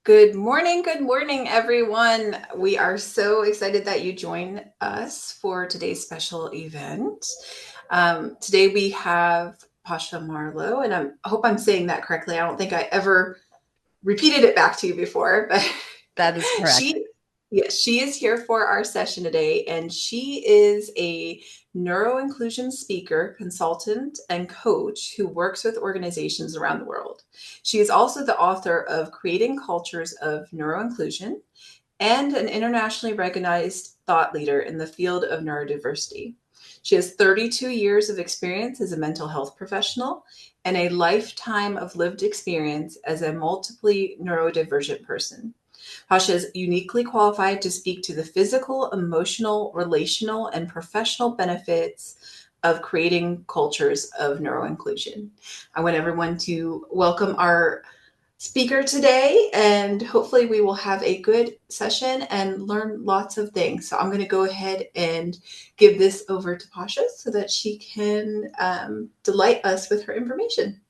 Good morning, everyone. We are so excited that you join us for today's special event. Today we have Pasha Marlowe, and I hope I'm saying that correctly. I don't think I ever repeated it back to you before, but That is correct. she, yes, she is here for our session today, and she is a neuroinclusion speaker, consultant, and coach who works with organizations around the world. She is also the author of Creating Cultures of Neuroinclusion and an internationally recognized thought leader in the field of neurodiversity. She has 32 years of experience as a mental health professional and a lifetime of lived experience as a multiply neurodivergent person. Pasha is uniquely qualified to speak to the physical, emotional, relational, and professional benefits of creating cultures of neuroinclusion. I want everyone to welcome our speaker today, and hopefully we will have a good session and learn lots of things. So I'm going to go ahead and give this over to Pasha so that she can delight us with her information.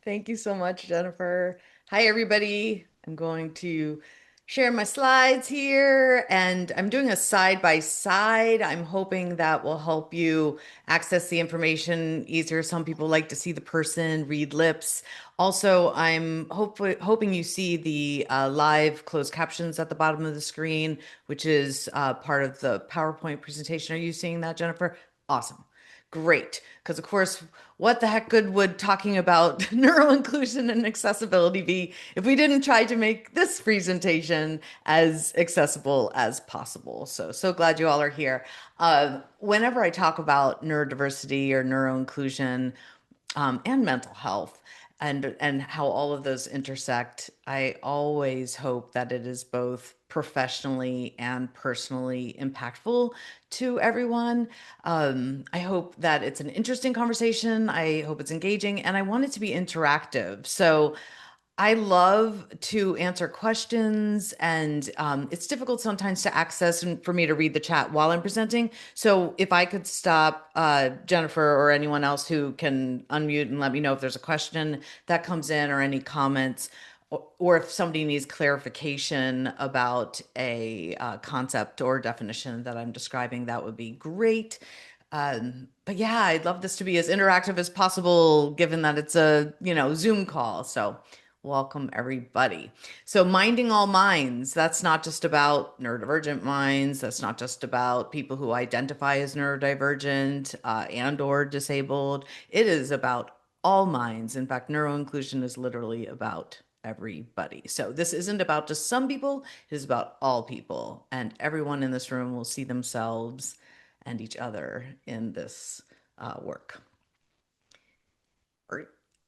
Thank you so much, Jennifer. Hi, everybody. I'm going to share my slides here, and I'm doing a side by side. I'm hoping that will help you access the information easier. Some people like to see the person, read lips. Also, I'm hoping you see the live closed captions at the bottom of the screen, which is part of the PowerPoint presentation. Are you seeing that, Jennifer? Awesome. Great. Because, of course, what the heck good would talking about neural inclusion and accessibility be if we didn't try to make this presentation as accessible as possible? So glad you all are here. Whenever I talk about neurodiversity or neuro inclusion, and mental health and how all of those intersect, I always hope that it is both professionally and personally impactful to everyone. I hope that it's an interesting conversation. I hope it's engaging, and I want it to be interactive. So I love to answer questions, and it's difficult sometimes to access and for me to read the chat while I'm presenting. So if I could stop Jennifer or anyone else who can unmute and let me know if there's a question that comes in or any comments, or if somebody needs clarification about a concept or definition that I'm describing, that would be great. But yeah, I'd love this to be as interactive as possible, given that it's a, Zoom call. So welcome, everybody. So, minding all minds, that's not just about neurodivergent minds. That's not just about people who identify as neurodivergent and or disabled. It is about all minds. In fact, neuroinclusion is literally about everybody. So this isn't about just some people, it is about all people. And everyone in this room will see themselves and each other in this work.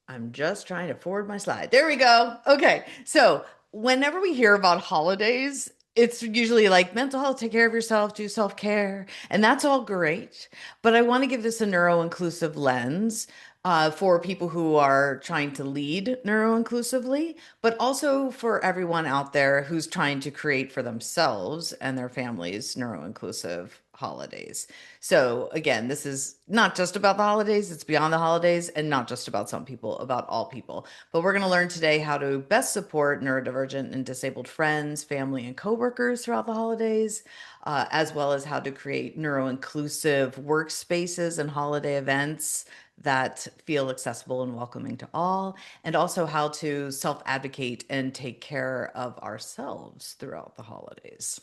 I'm just trying to forward my slide. There we go. Okay. So, whenever we hear about holidays, it's usually like mental health, take care of yourself, do self care. And that's all great. But I want to give this a neuro inclusive lens for people who are trying to lead neuro inclusively, but also for everyone out there who's trying to create for themselves and their families neuro inclusive holidays. So again, this is not just about the holidays, it's beyond the holidays, and not just about some people, about all people. But we're going to learn today how to best support neurodivergent and disabled friends, family, and coworkers throughout the holidays, as well as how to create neuro-inclusive workspaces and holiday events that feel accessible and welcoming to all, and also how to self-advocate and take care of ourselves throughout the holidays.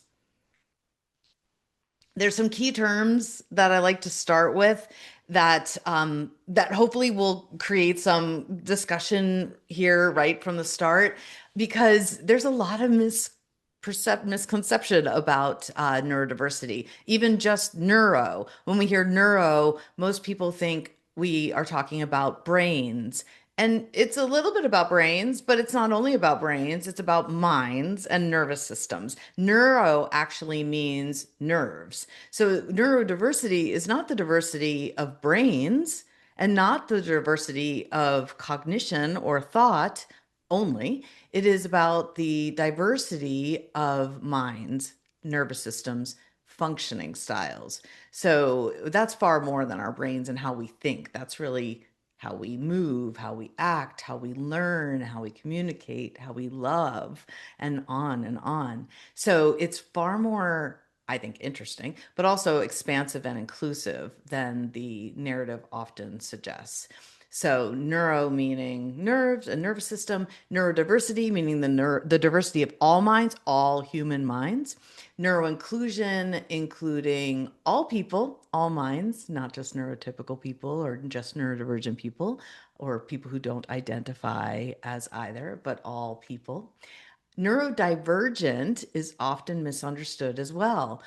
There's some key terms that I like to start with that hopefully will create some discussion here right from the start, because there's a lot of misconception about neurodiversity. Even just neuro. When we hear neuro, most people think we are talking about brains. And it's a little bit about brains, but it's not only about brains, it's about minds and nervous systems. Neuro actually means nerves. So neurodiversity is not the diversity of brains and not the diversity of cognition or thought only. It is about the diversity of minds, nervous systems, functioning styles. So that's far more than our brains and how we think. That's really how we move, how we act, how we learn, how we communicate, how we love, and on and on. So it's far more, I think, interesting, but also expansive and inclusive than the narrative often suggests. So neuro meaning nerves and nervous system, neurodiversity meaning the diversity of all minds, all human minds, neuroinclusion including all people, all minds, not just neurotypical people or just neurodivergent people or people who don't identify as either, but all people. Neurodivergent is often misunderstood as well.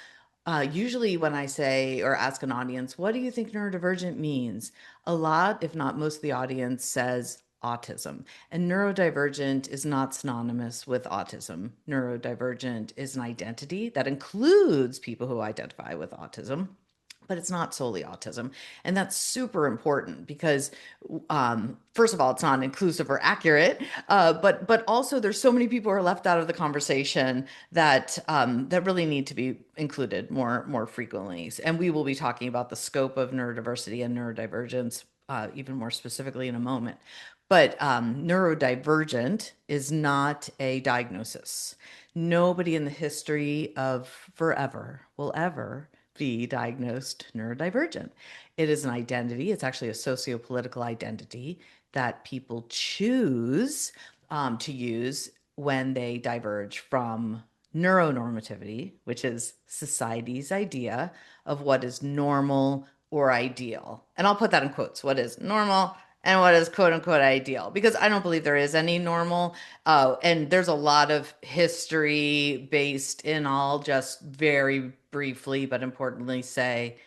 Usually, when I say or ask an audience, what do you think neurodivergent means? A lot, if not most of the audience says autism. And neurodivergent is not synonymous with autism. Neurodivergent is an identity that includes people who identify with autism, but it's not solely autism. And that's super important because, first of all, it's not inclusive or accurate, but also there's so many people who are left out of the conversation that really need to be included more frequently. And we will be talking about the scope of neurodiversity and neurodivergence even more specifically in a moment. But neurodivergent is not a diagnosis. Nobody in the history of forever will ever be diagnosed neurodivergent. It is an identity. It's actually a socio-political identity that people choose to use when they diverge from neuronormativity, which is society's idea of what is normal or ideal. And I'll put that in quotes, what is normal and what is quote unquote ideal, because I don't believe there is any normal. And there's a lot of history based in, all just very briefly, but importantly, say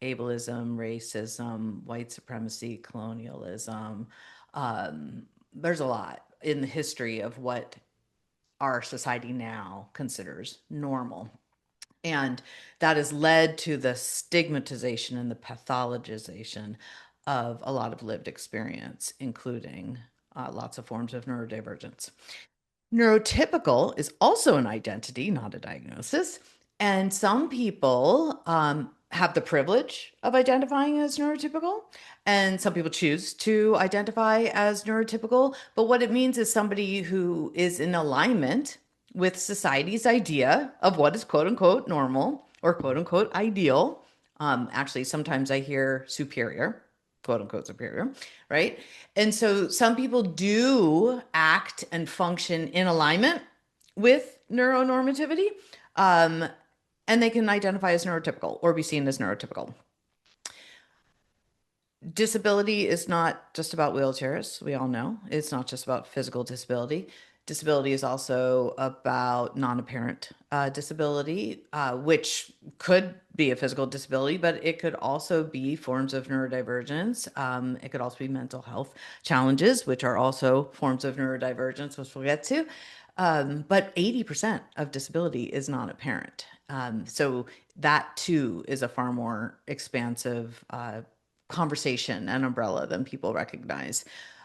ableism, racism, white supremacy, colonialism. There's a lot in the history of what our society now considers normal. And that has led to the stigmatization and the pathologization of a lot of lived experience, including lots of forms of neurodivergence. Neurotypical is also an identity, not a diagnosis. And some people have the privilege of identifying as neurotypical, and some people choose to identify as neurotypical. But what it means is somebody who is in alignment with society's idea of what is quote unquote normal or quote unquote ideal. Actually, sometimes I hear superior, quote unquote superior, right? And so some people do act and function in alignment with neuronormativity, um, and they can identify as neurotypical or be seen as neurotypical. Disability is not just about wheelchairs. We all know it's not just about physical disability. Disability is also about non-apparent disability, which could be a physical disability, but it could also be forms of neurodivergence. It could also be mental health challenges, which are also forms of neurodivergence, which we'll get to. But 80% of disability is non-apparent. So that too is a far more expansive conversation and umbrella than people recognize.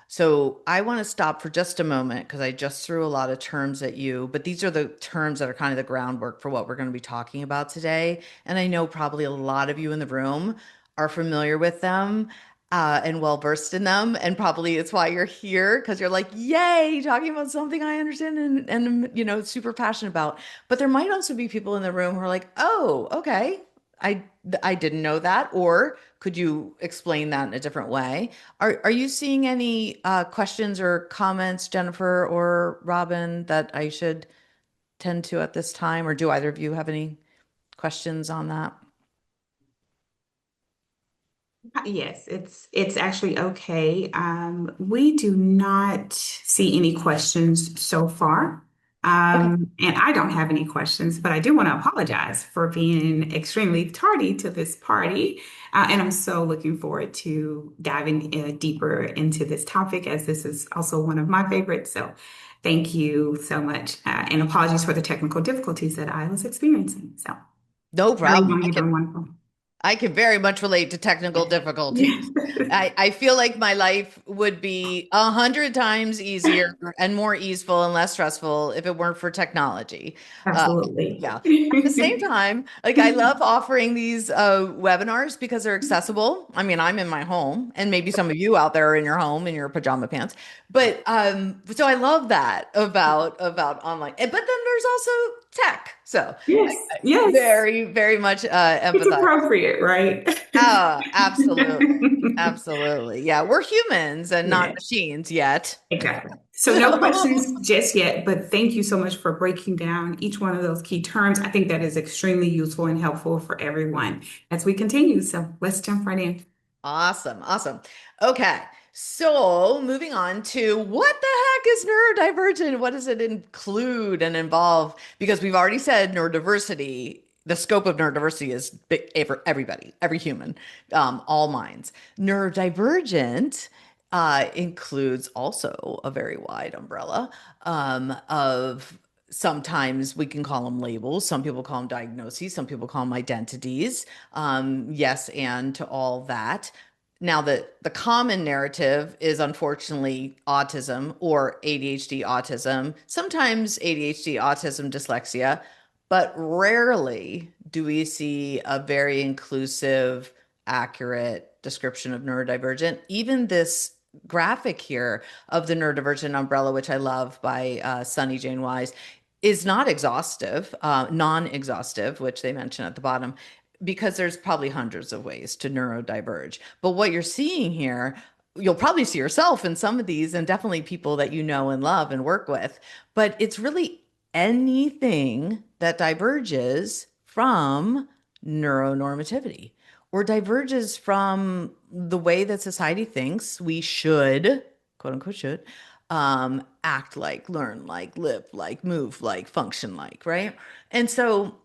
So I want to stop for just a moment because I just threw a lot of terms at you, but these are the terms that are kind of the groundwork for what we're going to be talking about today. And I know probably a lot of you in the room are familiar with them. And well versed in them, and probably it's why you're here because you're like, "Yay, talking about something I understand and super passionate about." But there might also be people in the room who are like, "Oh, okay, I I didn't know that," or could you explain that in a different way? Are you seeing any questions or comments, Jennifer or Robin, that I should tend to at this time? Or do either of you have any questions on that? Yes, it's actually okay. We do not see any questions so far. Okay. And I don't have any questions, but I do want to apologize for being extremely tardy to this party. And I'm so looking forward to diving deeper into this topic, as this is also one of my favorites. So thank you so much. And apologies for the technical difficulties that I was experiencing. So No how are you problem. doing? You're doing wonderful. I can very much relate to technical difficulties. I feel like my life would be 100 times easier and more easeful and less stressful if it weren't for technology. Uh, Absolutely. yeah. At the same time, like I love offering these webinars because they're accessible. I mean, I'm in my home, and maybe some of you out there are in your home in your pajama pants. But so I love that about online. But then there's also tech. So Yes, yes. very, very much It's empathize. appropriate, right? Oh, absolutely. Absolutely. Yeah, we're humans and not Yeah. machines yet. Exactly. So no So questions just yet, but thank you so much for breaking down each one of those key terms. I think that is extremely useful and helpful for everyone as we continue. So let's jump right in. awesome. Awesome. Okay. So moving on to what the heck is neurodivergent? What does it include and involve? Because we've already said neurodiversity, the scope of neurodiversity is big for everybody, every human, all minds. Neurodivergent includes also a very wide umbrella of sometimes we can call them labels. Some people call them diagnoses. Some people call them identities. Yes, and to all that. Now, the common narrative is unfortunately autism or ADHD autism, sometimes ADHD autism dyslexia, but rarely do we see a very inclusive, accurate description of neurodivergent. Even this graphic here of the neurodivergent umbrella, which I love by Sunny Jane Wise, is not exhaustive, non-exhaustive, which they mention at the bottom, because there's probably hundreds of ways to neurodiverge. But what you're seeing here, you'll probably see yourself in some of these, and definitely people that you know and love and work with. But it's really anything that diverges from neuronormativity or diverges from the way that society thinks we should, quote unquote, should act like, learn like, live like, move like, function like, right? And so,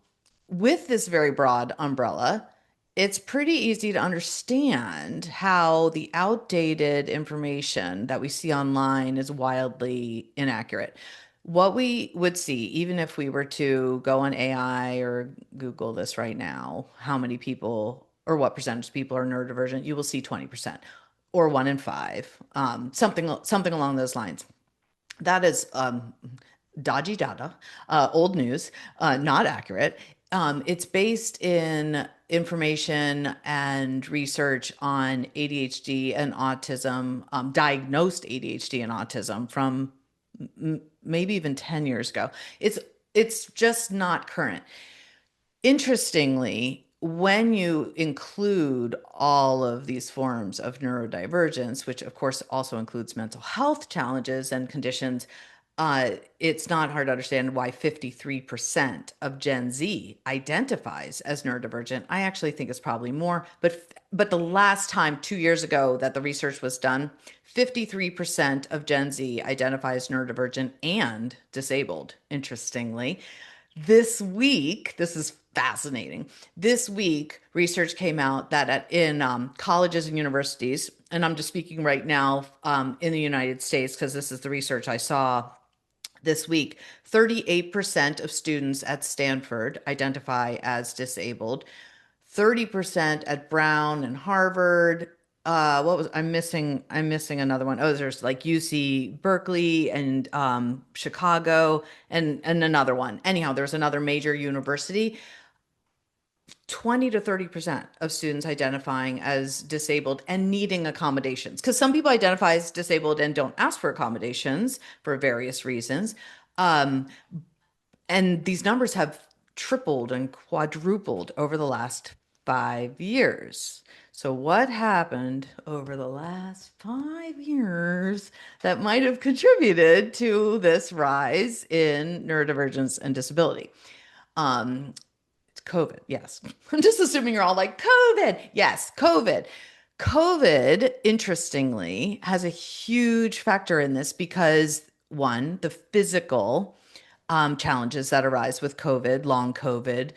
with this very broad umbrella, it's pretty easy to understand how the outdated information that we see online is wildly inaccurate. What we would see, even if we were to go on AI or Google this right now, how many people or what percentage of people are neurodivergent, you will see 20% or one in five, something along those lines. That is dodgy data, old news, not accurate. It's based in information and research on ADHD and autism, diagnosed ADHD and autism from maybe even 10 years ago. It's just not current. Interestingly, when you include all of these forms of neurodivergence, which of course also includes mental health challenges and conditions, it's not hard to understand why 53% of Gen Z identifies as neurodivergent. I actually think it's probably more, but the last time 2 years ago that the research was done, 53% of Gen Z identifies neurodivergent and disabled, interestingly. This week, this is fascinating. This week, research came out that in colleges and universities, and I'm just speaking right now in the United States because this is the research I saw this week. 38% of students at Stanford identify as disabled, 30% at Brown and Harvard. What was I'm missing? I'm missing another one. Oh, there's like UC Berkeley and Chicago and another one. Anyhow, there's another major university. 20 to 30% of students identifying as disabled and needing accommodations. Because some people identify as disabled and don't ask for accommodations for various reasons. Um, and these numbers have tripled and quadrupled over the last 5 years. So, what happened over the last 5 years that might have contributed to this rise in neurodivergence and disability? It's COVID, yes. I'm just assuming you're all like, COVID. Yes, COVID. COVID, interestingly, has a huge factor in this because one, the physical challenges that arise with COVID, long COVID,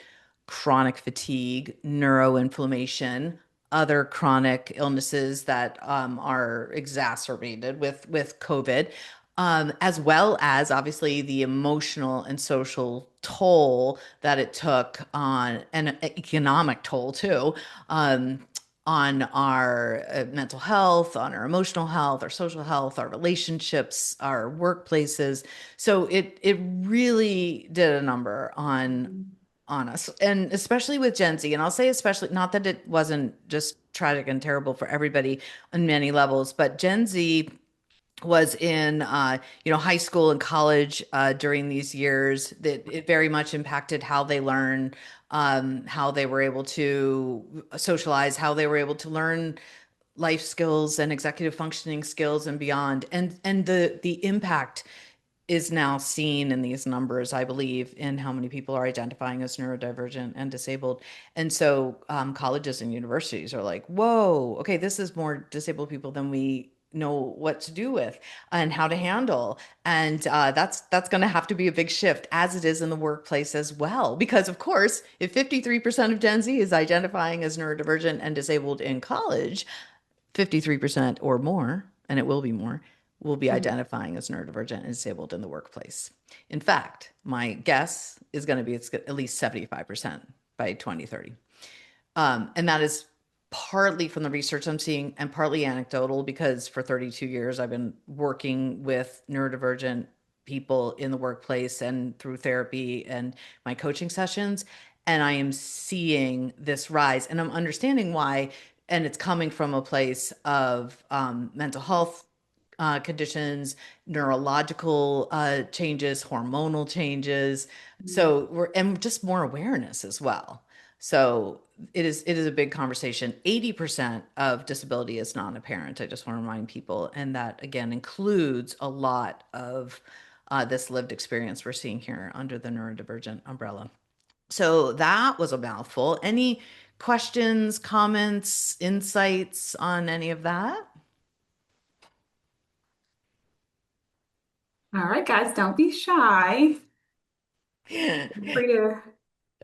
chronic fatigue, neuroinflammation, other chronic illnesses that are exacerbated with COVID. as well as obviously the emotional and social toll that it took on, and economic toll too, um, on our mental health, on our emotional health, our social health, our relationships, our workplaces. So it really did a number on us, and especially with Gen Z. And I'll say especially, not that it wasn't just tragic and terrible for everybody on many levels, but Gen Z was in high school and college during these years, that it very much impacted how they learn, how they were able to socialize, how they were able to learn life skills and executive functioning skills and beyond. And the impact is now seen in these numbers, I believe, in how many people are identifying as neurodivergent and disabled. And so colleges and universities are like, whoa, okay, this is more disabled people than we know what to do with and how to handle. And that's going to have to be a big shift, as it is in the workplace as well. Because, of course, if 53% of Gen Z is identifying as neurodivergent and disabled in college, 53% or more, and it will be more, will be identifying as neurodivergent and disabled in the workplace. In fact, my guess is going to be it's at least 75% by 2030. And that is partly from the research I'm seeing and partly anecdotal, because for 32 years I've been working with neurodivergent people in the workplace and through therapy and my coaching sessions. And I am seeing this rise, and I'm understanding why. And it's coming from a place of mental health conditions, neurological changes, hormonal changes. So we're, and just more awareness as well. So it is a big conversation. 80% of disability is non-apparent. I just want to remind people, and that again includes a lot of this lived experience we're seeing here under the neurodivergent umbrella. So that was a mouthful. Any questions, comments, insights on any of that? All right, guys, don't be shy. Feel free to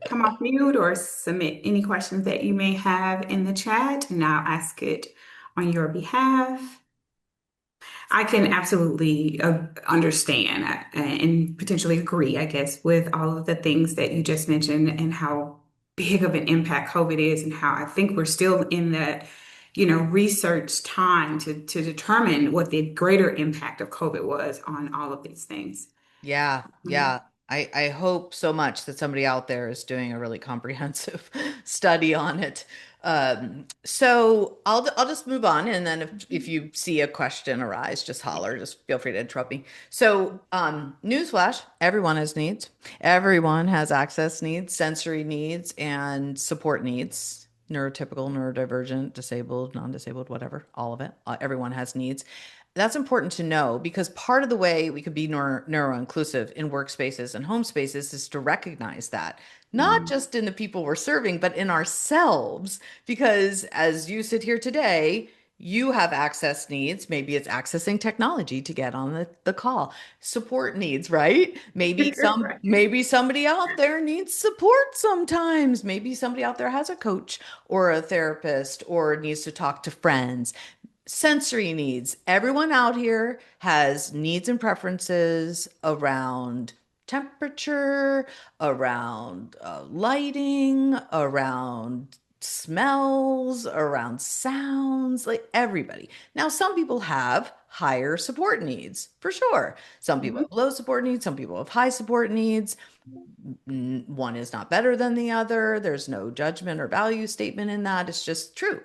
come off mute or submit any questions that you may have in the chat, and I'll ask it on your behalf. I can absolutely understand and potentially agree, I guess, with all of the things that you just mentioned and how big of an impact COVID is, and how I think we're still in that, research time to determine what the greater impact of COVID was on all of these things. Yeah, Um, yeah. I hope so much that somebody out there is doing a really comprehensive study on it. So I'll just move on, and then if you see a question arise, just holler. Just feel free to interrupt me. So, newsflash: everyone has needs. Everyone has access needs, sensory needs, and support needs. Neurotypical, neurodivergent, disabled, non-disabled, whatever, all of it. Everyone has needs. That's important to know, because part of the way we could be neuro-inclusive in workspaces and home spaces is to recognize that, not mm, just in the people we're serving, but in ourselves. Because as you sit here today, you have access needs. Maybe it's accessing technology to get on the call. Support needs, right? right. Maybe somebody out there needs support sometimes. Maybe somebody out there has a coach or a therapist or needs to talk to friends. Sensory needs. Everyone out here has needs and preferences around temperature, around lighting, around smells, around sounds, like everybody. Now, some people have higher support needs for sure. Some people Mhm. have low support needs, some people have high support needs. One is not better than the other. There's no judgment or value statement in that. It's just true.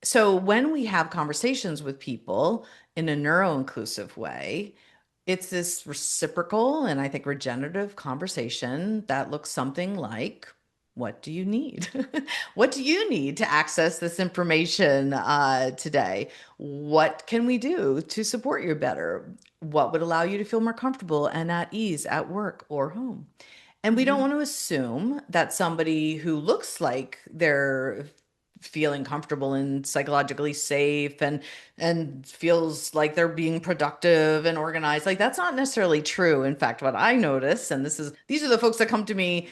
So when we have conversations with people in a neuro-inclusive way, it's this reciprocal and I think regenerative conversation that looks something like, what do you need? What do you need to access this information today? What can we do to support you better? What would allow you to feel more comfortable and at ease at work or home? And we don't Mhm. want to assume that somebody who looks like they're feeling comfortable and psychologically safe and feels like they're being productive and organized, like that's not necessarily true. In fact, what I notice, and these are the folks that come to me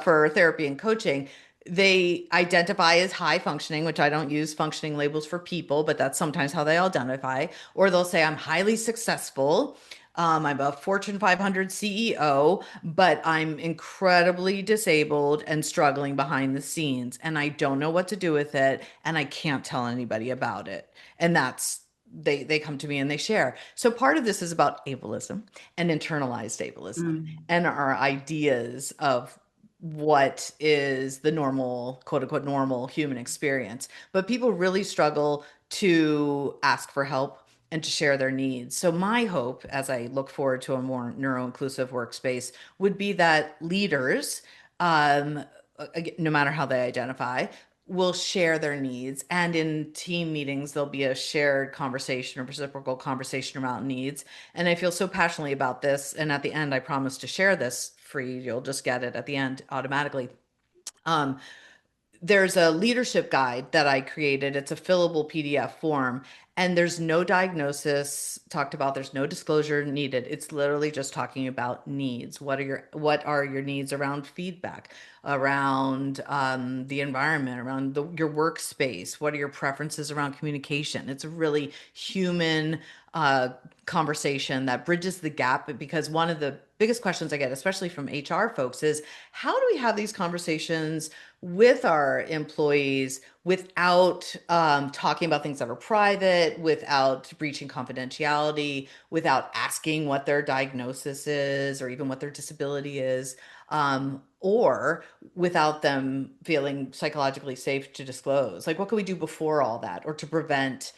for therapy and coaching, They identify as high functioning, which I don't use functioning labels for people, but that's sometimes how they identify. Or they'll say, I'm highly successful. I'm a Fortune 500 CEO, but I'm incredibly disabled and struggling behind the scenes, and I don't know what to do with it, and I can't tell anybody about it. And that's they come to me and they share. So part of this is about ableism and internalized ableism Mm. and our ideas of what is the normal, quote unquote, normal human experience. But people really struggle to ask for help and to share their needs. So, my hope as I look forward to a more neuro inclusive workspace would be that leaders, um, no matter how they identify, will share their needs. And in team meetings, there'll be a shared conversation or reciprocal conversation around needs. And I feel so passionately about this. And at the end, I promise to share this free. You'll just get it at the end automatically. Um, there's a leadership guide that I created. It's a fillable PDF form, and there's no diagnosis talked about. There's no disclosure needed. It's literally just talking about needs. What are your needs around feedback, around the environment, around your workspace? What are your preferences around communication? It's a really human uh, conversation that bridges the gap, because one of the biggest questions I get, especially from HR folks, is how do we have these conversations with our employees without talking about things that are private, without breaching confidentiality, without asking what their diagnosis is or even what their disability is, or without them feeling psychologically safe to disclose? Like, what can we do before all that or to prevent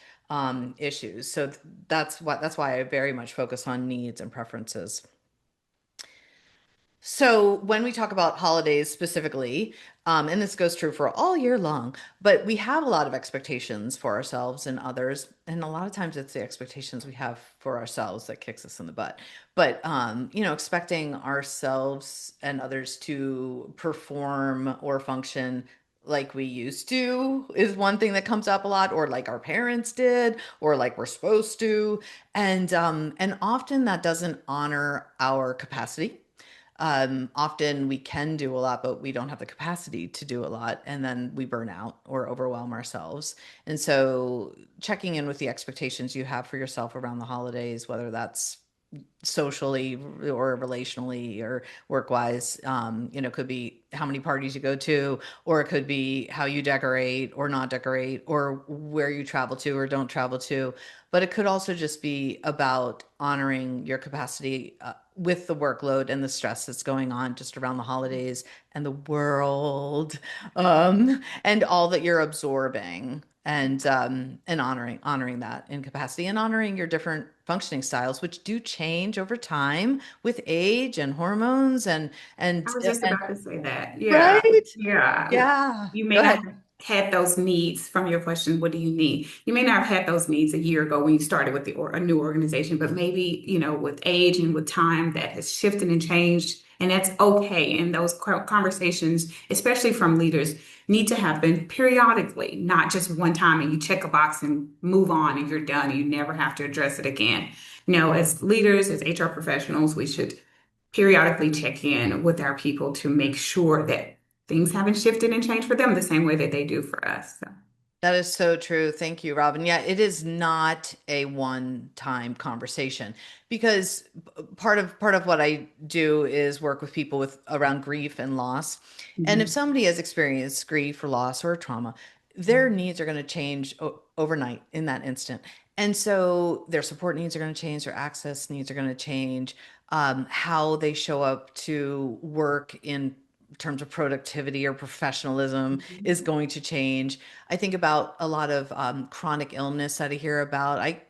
issues? So that's why I very much focus on needs and preferences. So when we talk about holidays specifically, and this goes true for all year long, but we have a lot of expectations for ourselves and others, and a lot of times it's the expectations we have for ourselves that kicks us in the butt. But expecting ourselves and others to perform or function like we used to is one thing that comes up a lot, or like our parents did, or like we're supposed to, and often that doesn't honor our capacity. Often we can do a lot, but we don't have the capacity to do a lot. And then we burn out or overwhelm ourselves. And so checking in with the expectations you have for yourself around the holidays, whether that's socially or relationally or work wise, could be how many parties you go to, or it could be how you decorate or not decorate, or where you travel to or don't travel to. But it could also just be about honoring your capacity with the workload and the stress that's going on just around the holidays and the world, and all that you're absorbing, and honoring that in capacity, and honoring your different functioning styles, which do change over time with age and hormones I and was just and about to say that. Yeah. right. Yeah. Yeah, You may go not ahead. have had those needs from your question, what do you need? You may not have had those needs a year ago when you started with a new organization, but maybe, with age and with time that has shifted and changed, and that's okay. And those conversations, especially from leaders, need to happen periodically, not just one time and you check a box and move on and you're done and you never have to address it again. As leaders, as HR professionals, we should periodically check in with our people to make sure that things haven't shifted and changed for them the same way that they do for us. So, That is so true. Thank you, Robin. Yeah, it is not a one-time conversation, because part of what I do is work with people with around grief and loss. And if mhm. somebody has experienced grief or loss or trauma, their needs are going to change overnight in that instant. And so their support needs are going to change, their access needs are going to change, how they show up to work in terms of productivity or professionalism is Mhm. going to change. I think about a lot of chronic illness that I hear about. I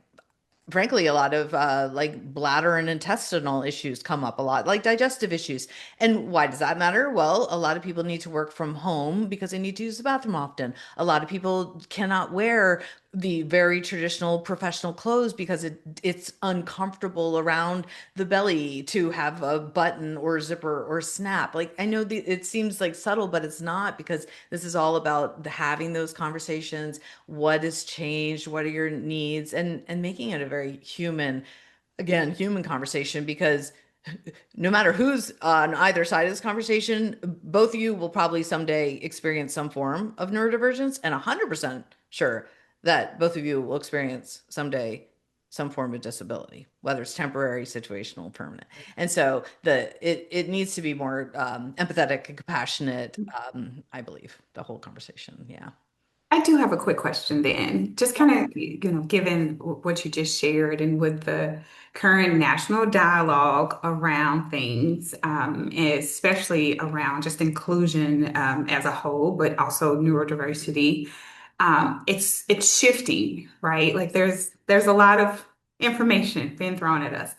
frankly, a lot of like bladder and intestinal issues come up a lot, like digestive issues. And why does that matter? Well, a lot of people need to work from home because they need to use the bathroom often. A lot of people cannot wear the very traditional professional clothes because it's uncomfortable around the belly to have a button or zipper or snap. Like, I know it seems like subtle, but it's not, because this is all about having those conversations. What has changed? What are your needs? And making it a very human, again, human conversation, because no matter who's on either side of this conversation, both of you will probably someday experience some form of neurodivergence, and 100% sure that both of you will experience someday some form of disability, whether it's temporary, situational, permanent. And so it needs to be more empathetic and compassionate, I believe, the whole conversation. Yeah. I do have a quick question then. Just kind of, given what you just shared and with the current national dialogue around things, especially around just inclusion as a whole, but also neurodiversity, it's shifting, right? Like there's a lot of information being thrown at us.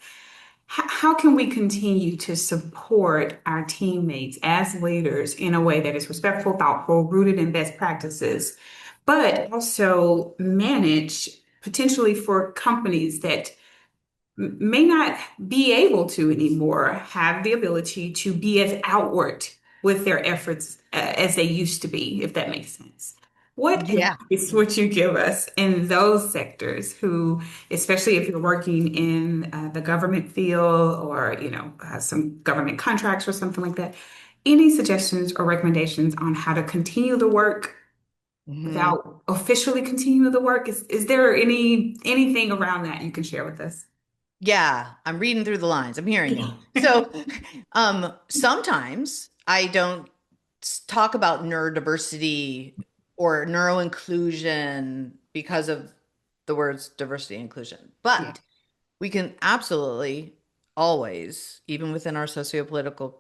How can we continue to support our teammates as leaders in a way that is respectful, thoughtful, rooted in best practices, but also manage potentially for companies that may not be able to anymore have the ability to be as outward with their efforts as they used to be, if that makes sense. What Yeah. advice would you give us in those sectors who, especially if you're working in the government field or, some government contracts or something like that? Any suggestions or recommendations on how to continue the work Mhm. without officially continuing the work? Is there anything around that you can share with us? Yeah, I'm reading through the lines. I'm hearing you. Yeah. So, sometimes I don't talk about neurodiversity or neuroinclusion because of the words diversity and inclusion, Yeah. but we can absolutely always, even within our sociopolitical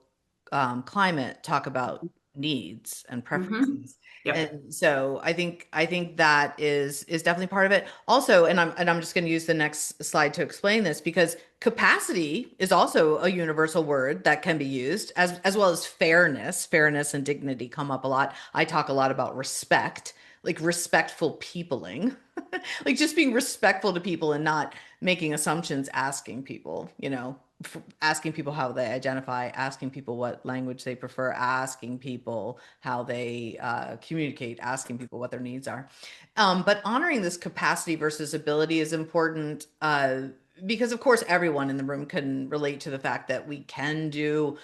climate, talk about needs and Hmm. preferences. Yep. And so I think that is definitely part of it. Also, and I'm just going to use the next slide to explain this because capacity is also a universal word that can be used as well as fairness. Fairness and dignity come up a lot. I talk a lot about respect, like respectful peopling. Like just being respectful to people and not making assumptions, asking people, asking people how they identify, asking people what language they prefer, asking people how they communicate, asking people what their needs are. But honoring this capacity versus ability is important because, of course, everyone in the room can relate to the fact that we can do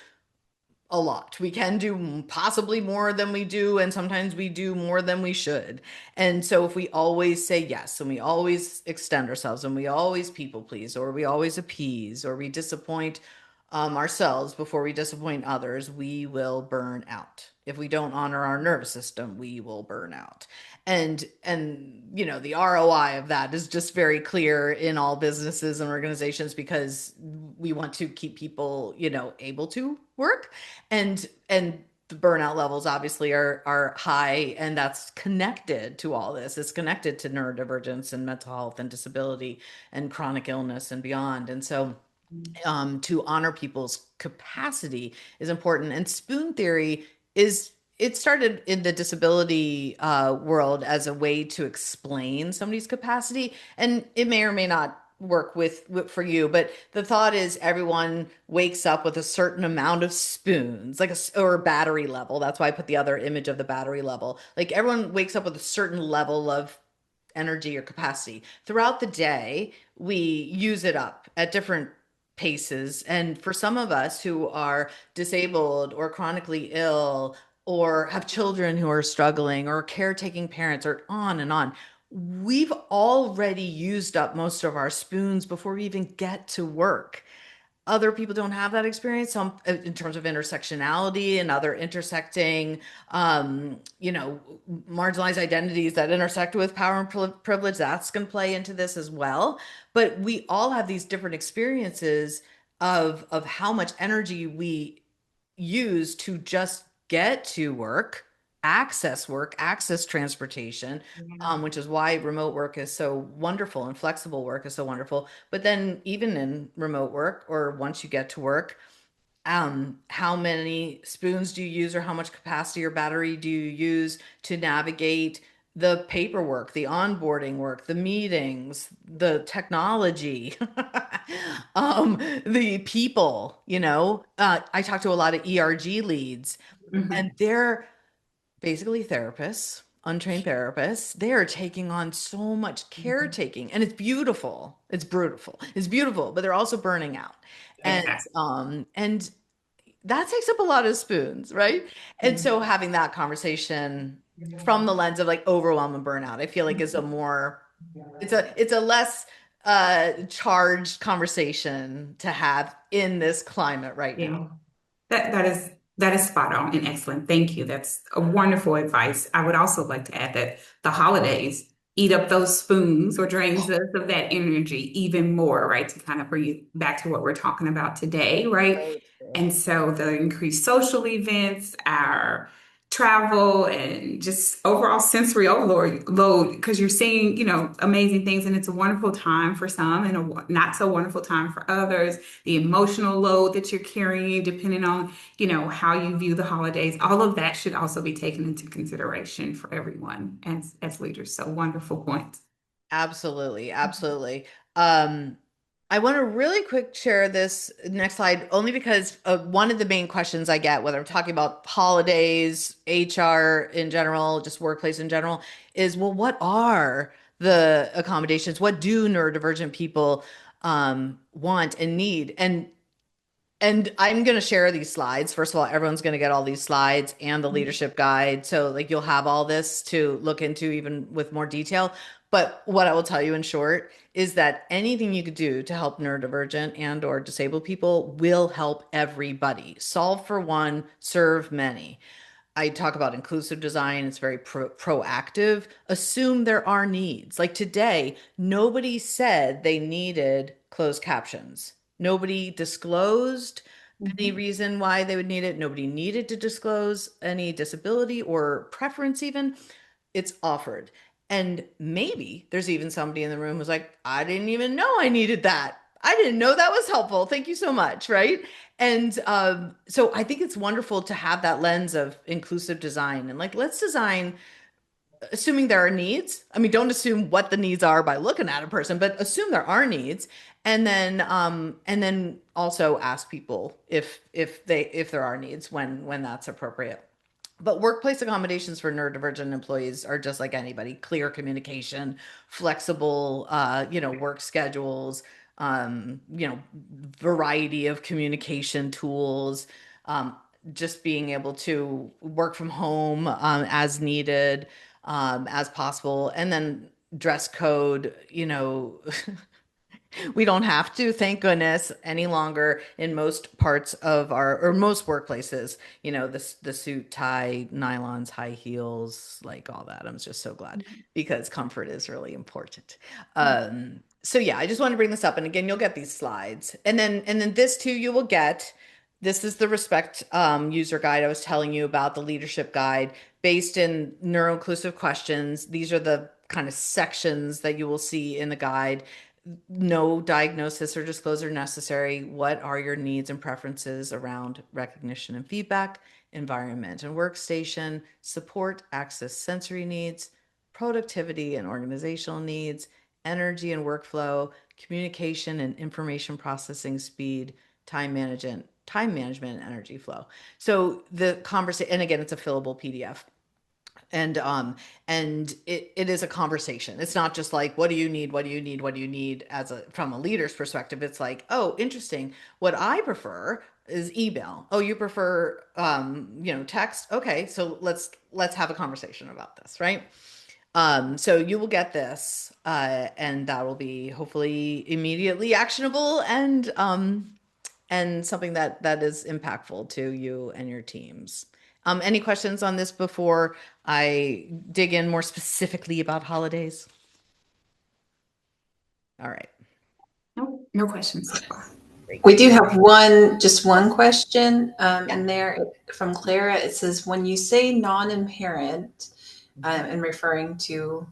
a lot. We can do possibly more than we do, and sometimes we do more than we should. And so, if we always say yes, and we always extend ourselves, and we always people please, or we always appease, or we disappoint ourselves before we disappoint others, we will burn out. If we don't honor our nervous system, we will burn out. And the ROI of that is just very clear in all businesses and organizations because we want to keep people, able to work and the burnout levels obviously are high, and that's connected to all this. It's connected to neurodivergence and mental health and disability and chronic illness and beyond. And so to honor people's capacity is important. And spoon theory is it started in the disability world as a way to explain somebody's capacity, and it may or may not work with for you. But the thought is everyone wakes up with a certain amount of spoons, like or battery level. That's why I put the other image of the battery level. Like everyone wakes up with a certain level of energy or capacity. Throughout the day, we use it up at different paces. And for some of us who are disabled or chronically ill or have children who are struggling or caretaking parents or on and on, we've already used up most of our spoons before we even get to work. Other people don't have that experience, some in terms of intersectionality and other intersecting marginalized identities that intersect with power and privilege. That's going to play into this as well. But we all have these different experiences of how much energy we use to just get to work, access transportation, Yeah. which is why remote work is so wonderful and flexible work is so wonderful. But then even in remote work or once you get to work, how many spoons do you use or how much capacity or battery do you use to navigate the paperwork, the onboarding work, the meetings, the technology, the people, I talk to a lot of ERG leads, and Mhm. they're basically therapists untrained therapists, they are taking on so much caretaking, and it's beautiful. It's brutal. It's beautiful, but they're also burning out. And Exactly. and that takes up a lot of spoons, right? And so having that conversation from the lens of like overwhelm and burnout, I feel like is a more it's a less charged conversation to have in this climate right now. Yeah. That is spot on and excellent. Thank you. That's a wonderful advice. I would also like to add that the holidays eat up those spoons or drains us of that energy even more, right? To kind of bring it back to what we're talking about today, right? So true. And so the increased social events, our travel, and just overall sensory overload load, because you're seeing, amazing things, and it's a wonderful time for some and a not so wonderful time for others. The emotional load that you're carrying, depending on, how you view the holidays, all of that should also be taken into consideration for everyone as leaders. So wonderful point. Absolutely, absolutely. Um, I want to really quick share this next slide only because one of the main questions I get, whether I'm talking about holidays, HR in general, just workplace in general, is, well, what are the accommodations? What do neurodivergent people want and need? And I'm going to share these slides. First of all, everyone's going to get all these slides and the leadership guide. So like you'll have all this to look into even with more detail. But what I will tell you in short is that anything you could do to help neurodivergent and or disabled people will help everybody. Solve for one, serve many. I talk about inclusive design. It's very proactive. Assume there are needs. Like today, nobody said they needed closed captions. Nobody disclosed any Mhm. reason why they would need it. Nobody needed to disclose any disability or preference, even. It's offered. And maybe there's even somebody in the room who's like, I didn't even know I needed that. I didn't know that was helpful. Thank you so much. Right. And so I think it's wonderful to have that lens of inclusive design and like, let's design, assuming there are needs. I mean, don't assume what the needs are by looking at a person, but assume there are needs. And then also ask people if there are needs when that's appropriate. But workplace accommodations for neurodivergent employees are just like anybody, clear communication, flexible, work schedules, variety of communication tools, um, just being able to work from home, as needed, as possible. And then dress code, we don't have to, thank goodness, any longer in most parts of our or most workplaces. The suit, tie, nylons, high heels, like all that. I'm just so glad because comfort is really important. So yeah, I just want to bring this up, and again, you'll get these slides, and then this too, you will get. This is the respect user guide I was telling you about, the leadership guide based in neuro-inclusive questions. These are the kind of sections that you will see in the guide. No diagnosis or disclosure necessary. What are your needs and preferences around recognition and feedback, environment and workstation, support, access, sensory needs, productivity and organizational needs, energy and workflow, communication and information processing speed, time management, and energy flow. So the conversation, and again, it's a fillable PDF, and it is a conversation. It's not just like, what do you need, what do you need, what do you need, as a from a leader's perspective. It's like, oh, interesting, what I prefer is email. Oh, you prefer text. Okay, so let's have a conversation about this, right? So you will get this, and that will be hopefully immediately actionable, and something that is impactful to you and your teams. Any questions on this before I dig in more specifically about holidays? All right, No, no questions so far. great. We do have just one question Yeah. in there from Clara. It says, when you say non-inherent, and referring to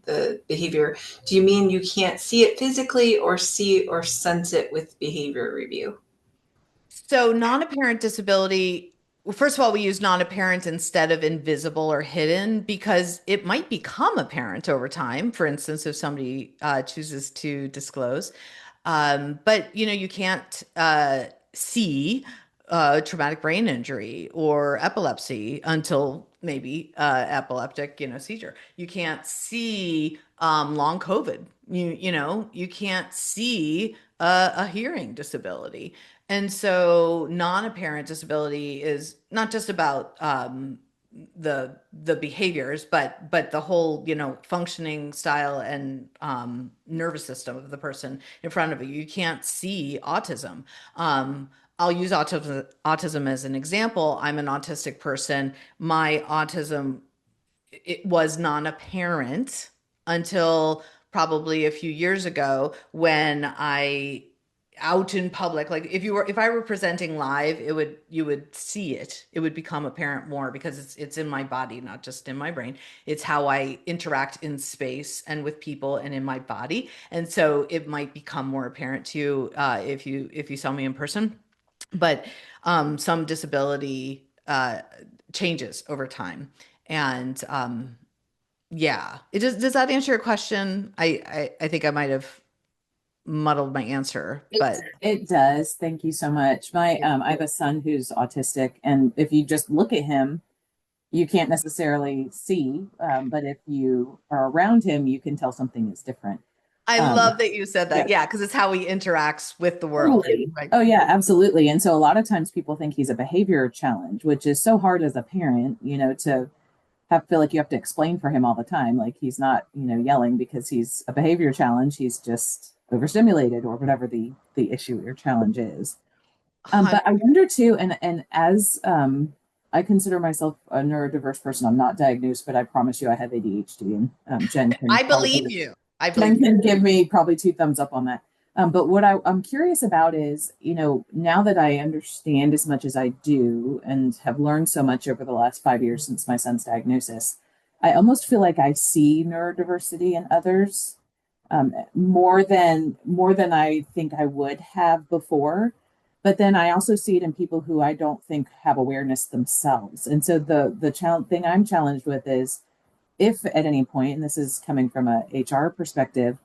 the behavior, do you mean you can't see it physically or see or sense it with behavior review? So non-apparent disability, well, first of all, we use non-apparent instead of invisible or hidden because it might become apparent over time. For instance, if somebody chooses to disclose. But you can't see traumatic brain injury or epilepsy until maybe epileptic, seizure. You can't see long COVID. You can't see a hearing disability. And so non-apparent disability is not just about the behaviors, but the whole, functioning style and nervous system of the person in front of you. You can't see autism. I'll use autism as an example. I'm an autistic person. My autism, it was non-apparent until probably a few years ago when I out in public, like if I were presenting live, you would see it. It would become apparent more because it's in my body, not just in my brain. It's how I interact in space and with people and in my body. And so it might become more apparent to you if you saw me in person. But some disability changes over time. And yeah, does that answer your question? I think I might have muddled my answer, It but it does. Thank you so much. I have a son who's autistic, and if you just look at him, you can't necessarily see, but if you are around him, you can tell something is different. I Um, love that you said yeah, that. Yeah, because it's how he interacts with the world, totally. right? Oh yeah, absolutely. And so a lot of times people think he's a behavior challenge, which is so hard as a parent, to feel like you have to explain for him all the time. Like he's not, yelling because he's a behavior challenge. He's just overstimulated or whatever the issue or challenge is. But I wonder too, and as I consider myself a neurodiverse person. I'm not diagnosed, but I promise you I have ADHD, and I believe you. I believe Jen you. can give me probably two thumbs up on that. But what I'm curious about is, now that I understand as much as I do and have learned so much over the last 5 years since my son's diagnosis, I almost feel like I see neurodiversity in others more than I think I would have before. But then I also see it in people who I don't think have awareness themselves. And so the thing I'm challenged with is, if at any point, and this is coming from a HR perspective,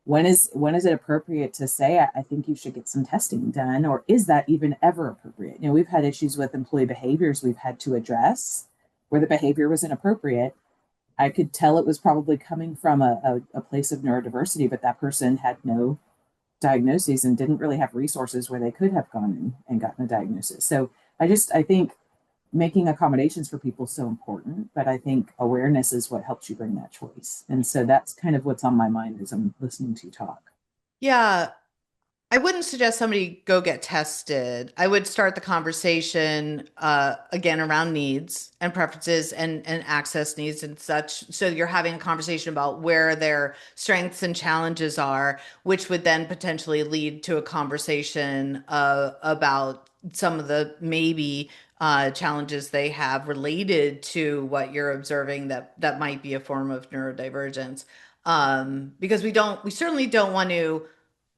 when is it appropriate to say, I think you should get some testing done, or is that even ever appropriate? We've had issues with employee behaviors we've had to address where the behavior was inappropriate. I could tell it was probably coming from a place of neurodiversity, but that person had no diagnoses and didn't really have resources where they could have gone and gotten a diagnosis. So I think making accommodations for people is so important, but I think awareness is what helps you bring that choice. And so that's kind of what's on my mind as I'm listening to you talk. Yeah, I wouldn't suggest somebody go get tested. I would start the conversation again around needs and preferences and access needs and such. So you're having a conversation about where their strengths and challenges are, which would then potentially lead to a conversation about some of the maybe challenges they have related to what you're observing that might be a form of neurodivergence. Because we certainly don't want to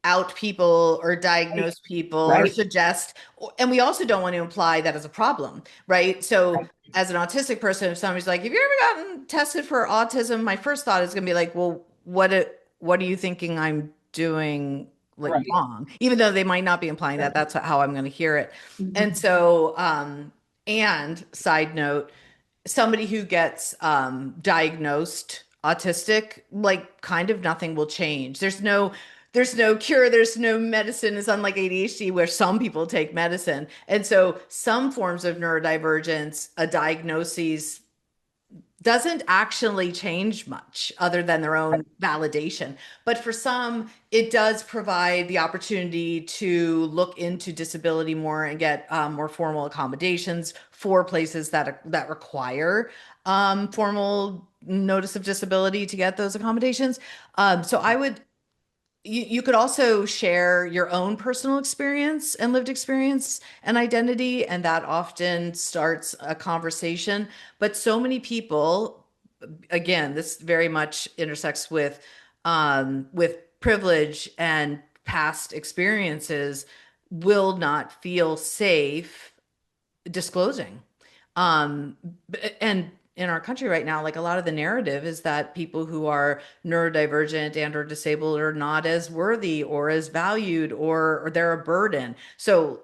out people or Right. diagnose people or Right. suggest, and we also don't want to imply that as a problem, right? So as an autistic person, if somebody's like, have you ever gotten tested for autism? My first thought is going to be like, well, what are you thinking I'm doing like Right. wrong? Even though they might not be implying that, that's how I'm going to hear it. And Mhm. so, and side note, somebody who gets diagnosed autistic, like kind of nothing will change. There's no cure, there's no medicine. It's unlike ADHD where some people take medicine. And so some forms of neurodivergence, a diagnosis doesn't actually change much other than their own validation. But for some, it does provide the opportunity to look into disability more and get more formal accommodations for places that require formal notice of disability to get those accommodations. So I would you could also share your own personal experience and lived experience and identity, and that often starts a conversation. But so many people, again, this very much intersects with privilege and past experiences, will not feel safe disclosing. Um, and in our country right now, like a lot of the narrative is that people who are neurodivergent and or disabled are not as worthy or as valued or they're a burden. So,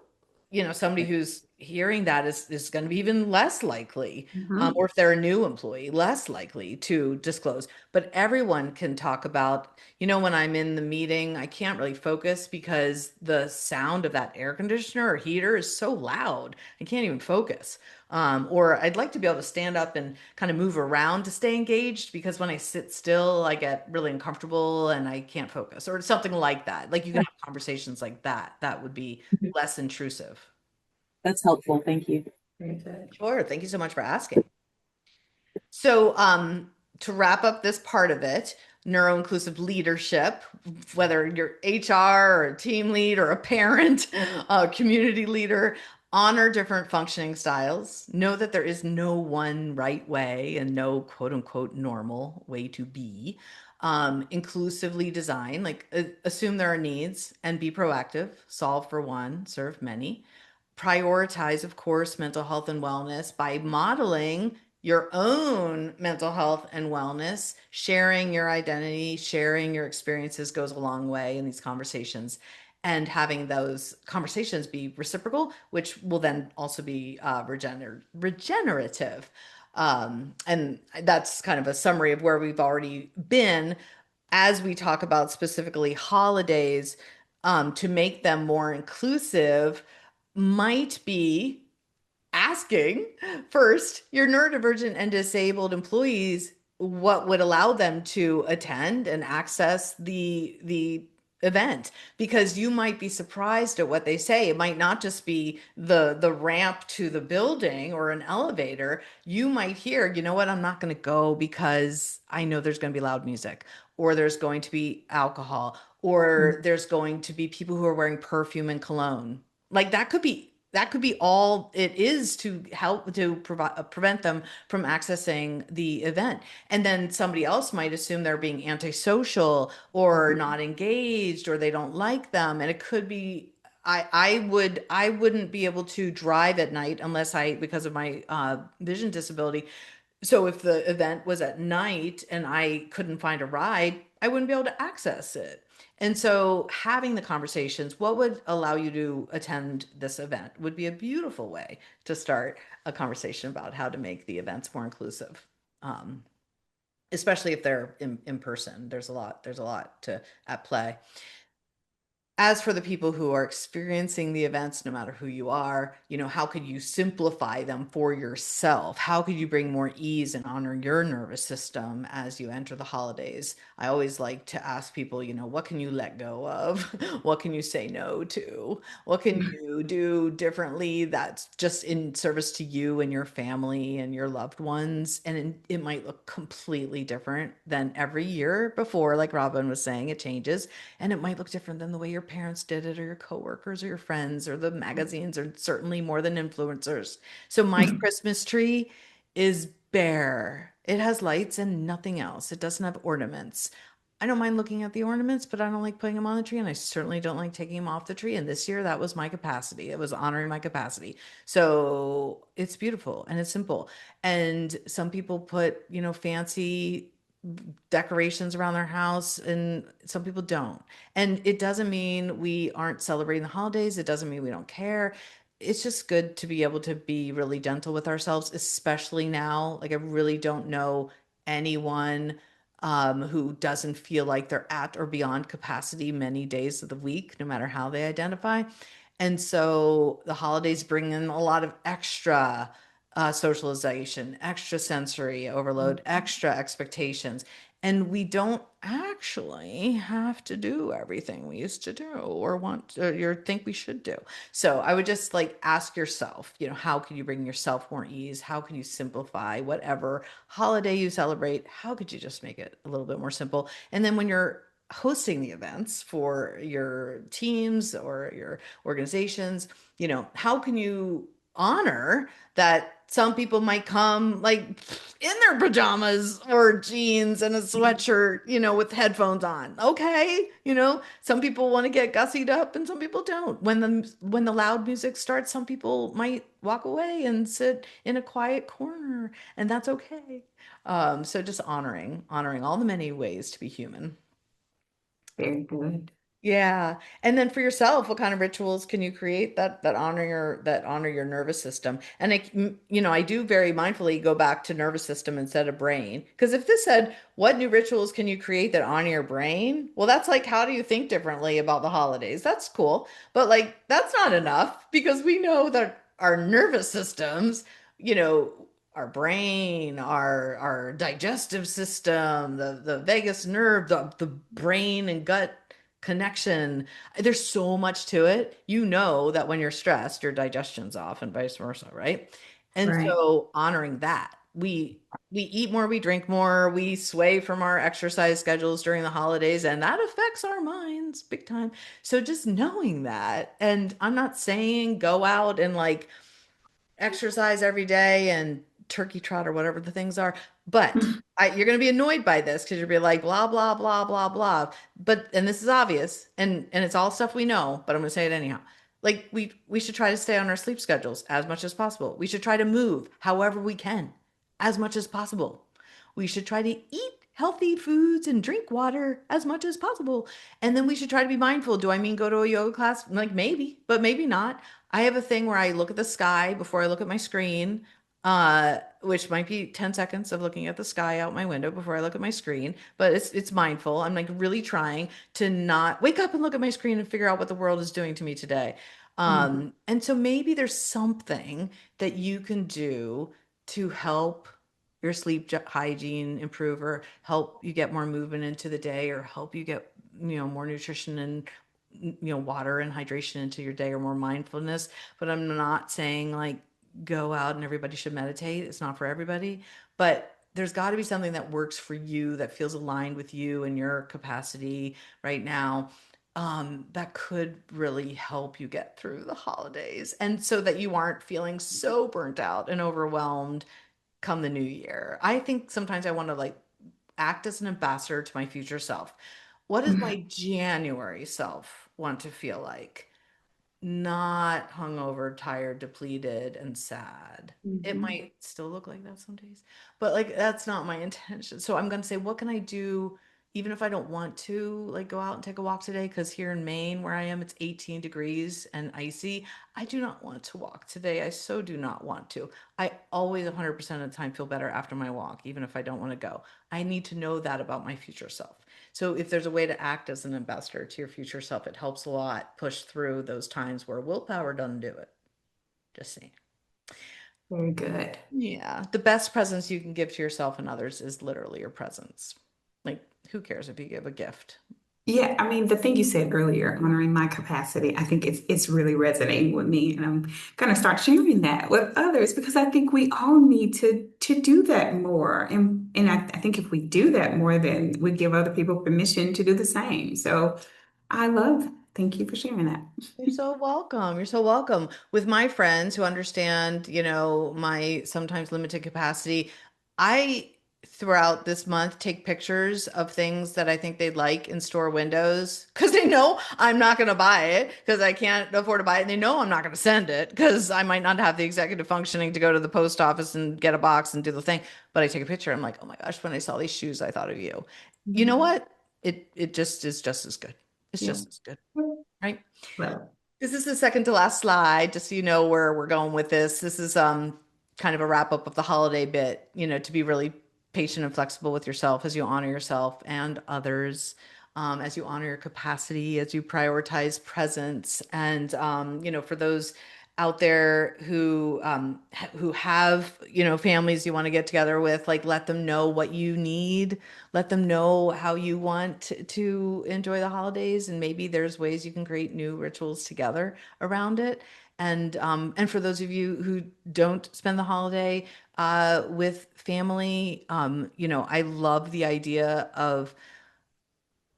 somebody who's hearing that is going to be even less likely, Mhm. or if they're a new employee, less likely to disclose. But everyone can talk about, when I'm in the meeting, I can't really focus because the sound of that air conditioner or heater is so loud. I can't even focus. Or I'd like to be able to stand up and kind of move around to stay engaged because when I sit still, I get really uncomfortable and I can't focus, or something like that. Like you can have conversations like that. That would be less intrusive. That's helpful. Thank you. Very good. Sure. Thank you so much for asking. So, to wrap up this part of it, neuro-inclusive leadership, whether you're HR or a team lead or a parent, a community leader, honor different functioning styles. Know that there is no one right way and no quote unquote normal way to be. Inclusively design, like assume there are needs and be proactive, solve for one, serve many. Prioritize, of course, mental health and wellness by modeling your own mental health and wellness. Sharing your identity, sharing your experiences goes a long way in these conversations. And having those conversations be reciprocal, which will then also be regenerative. And that's kind of a summary of where we've already been. As we talk about specifically holidays, to make them more inclusive, might be asking first your neurodivergent and disabled employees what would allow them to attend and access the event, because you might be surprised at what they say. It might not just be the ramp to the building or an elevator. You might hear, you know what, I'm not going to go because I know there's going to be loud music, or there's going to be alcohol, or there's going to be people who are wearing perfume and cologne. Like that could be all it is to help to prevent them from accessing the event. And then somebody else might assume they're being antisocial or not engaged or they don't like them. And it could be I wouldn't be able to drive at night unless I because of my vision disability. So if the event was at night and I couldn't find a ride, I wouldn't be able to access it. And so having the conversations, what would allow you to attend this event would be a beautiful way to start a conversation about how to make the events more inclusive. Um, Especially if they're in person. There's a lot to at play. As for the people who are experiencing the events, no matter who you are, how could you simplify them for yourself? How could you bring more ease and honor your nervous system as you enter the holidays? I always like to ask people, what can you let go of? What can you say no to? What can you do differently that's just in service to you and your family and your loved ones? And it might look completely different than every year before, like Robin was saying, it changes. And it might look different than the way your parents did it, or your coworkers, or your friends, or the magazines, or certainly more than influencers. So my Christmas tree is bare. It has lights and nothing else. It doesn't have ornaments. I don't mind looking at the ornaments, but I don't like putting them on the tree, and I certainly don't like taking them off the tree. And this year, that was my capacity. It was honoring my capacity. So it's beautiful and it's simple. And some people put, fancy decorations around their house, and some people don't. And it doesn't mean we aren't celebrating the holidays. It doesn't mean we don't care. It's just good to be able to be really gentle with ourselves, especially now. Like, I really don't know anyone who doesn't feel like they're at or beyond capacity many days of the week, no matter how they identify. And so the holidays bring in a lot of extra socialization, extra sensory overload, extra expectations. And we don't actually have to do everything we used to do or or think we should do. So I would just like ask yourself, how can you bring yourself more ease? How can you simplify whatever holiday you celebrate? How could you just make it a little bit more simple? And then when you're hosting the events for your teams or your organizations, how can you honor that some people might come like in their pajamas or jeans and a sweatshirt, with headphones on. Okay, some people want to get gussied up and some people don't. When the loud music starts, some people might walk away and sit in a quiet corner, and that's okay. So just honoring all the many ways to be human. Very good. Yeah. And then for yourself, what kind of rituals can you create that honor your nervous system? And I do very mindfully go back to nervous system instead of brain. Because if this said, what new rituals can you create that honor your brain? Well, that's like, how do you think differently about the holidays? That's cool. But like, that's not enough because we know that our nervous systems, you know, our brain, our digestive system, the vagus nerve, the brain and gut connection. There's so much to it. You know that when you're stressed, your digestion's off and vice versa, right? And Right. so honoring that, we eat more, we drink more, we sway from our exercise schedules during the holidays, and that affects our minds big time. So just knowing that, and I'm not saying go out and like exercise every day and turkey trot or whatever the things are. But you're going to be annoyed by this because you'll be like, blah, blah, blah, blah, blah. But, and this is obvious and it's all stuff we know, but I'm going to say it anyhow. Like we should try to stay on our sleep schedules as much as possible. We should try to move however we can as much as possible. We should try to eat healthy foods and drink water as much as possible. And then we should try to be mindful. Do I mean go to a yoga class? Like maybe, but maybe not. I have a thing where I look at the sky before I look at my screen, which might be 10 seconds of looking at the sky out my window before I look at my screen, but it's mindful. I'm like really trying to not wake up and look at my screen and figure out what the world is doing to me today. Mhm. And so maybe there's something that you can do to help your sleep hygiene improve or help you get more movement into the day or help you get, more nutrition and water and hydration into your day or more mindfulness. But I'm not saying like go out and everybody should meditate. It's not for everybody, but there's got to be something that works for you that feels aligned with you and your capacity right now, that could really help you get through the holidays and so that you aren't feeling so burnt out and overwhelmed come the new year. I think sometimes I want to like act as an ambassador to my future self. What does my January self want to feel like? Not hungover, tired, depleted, and sad. It Mhm. might still look like that some days, but like that's not my intention. So I'm gonna say, what can I do, even if I don't want to, like go out and take a walk today? Because here in Maine, where I am, it's 18 degrees and icy. I do not want to walk today. I so do not want to. I always 100% of the time feel better after my walk, even if I don't want to go. I need to know that about my future self. So if there's a way to act as an ambassador to your future self, it helps a lot push through those times where willpower doesn't do it. Just saying. Very good. Yeah. The best presents you can give to yourself and others is literally your presence. Like, who cares if you give a gift? Yeah, I mean, the thing you said earlier, honoring my capacity, I think it's really resonating with me, and I'm gonna start sharing that with others because I think we all need to do that more, and I think if we do that more, then we give other people permission to do the same. So I love. Thank you for sharing that. You're so welcome. You're so welcome. With my friends who understand, my sometimes limited capacity, I throughout this month take pictures of things that I think they'd like in store windows because they know I'm not going to buy it because I can't afford to buy it. And they know I'm not going to send it because I might not have the executive functioning to go to the post office and get a box and do the thing. But I take a picture. I'm like, oh my gosh, when I saw these shoes, I thought of you. You know Mhm. what? It just is just as good. It's Yeah. just as good, right? Well, This is the second to last slide, just so you know where we're going with this. This is kind of a wrap up of the holiday bit, to be really patient and flexible with yourself as you honor yourself and others, as you honor your capacity, as you prioritize presence. And for those out there who have, families you want to get together with, like let them know what you need, let them know how you want to enjoy the holidays, and maybe there's ways you can create new rituals together around it. And for those of you who don't spend the holiday with family, I love the idea of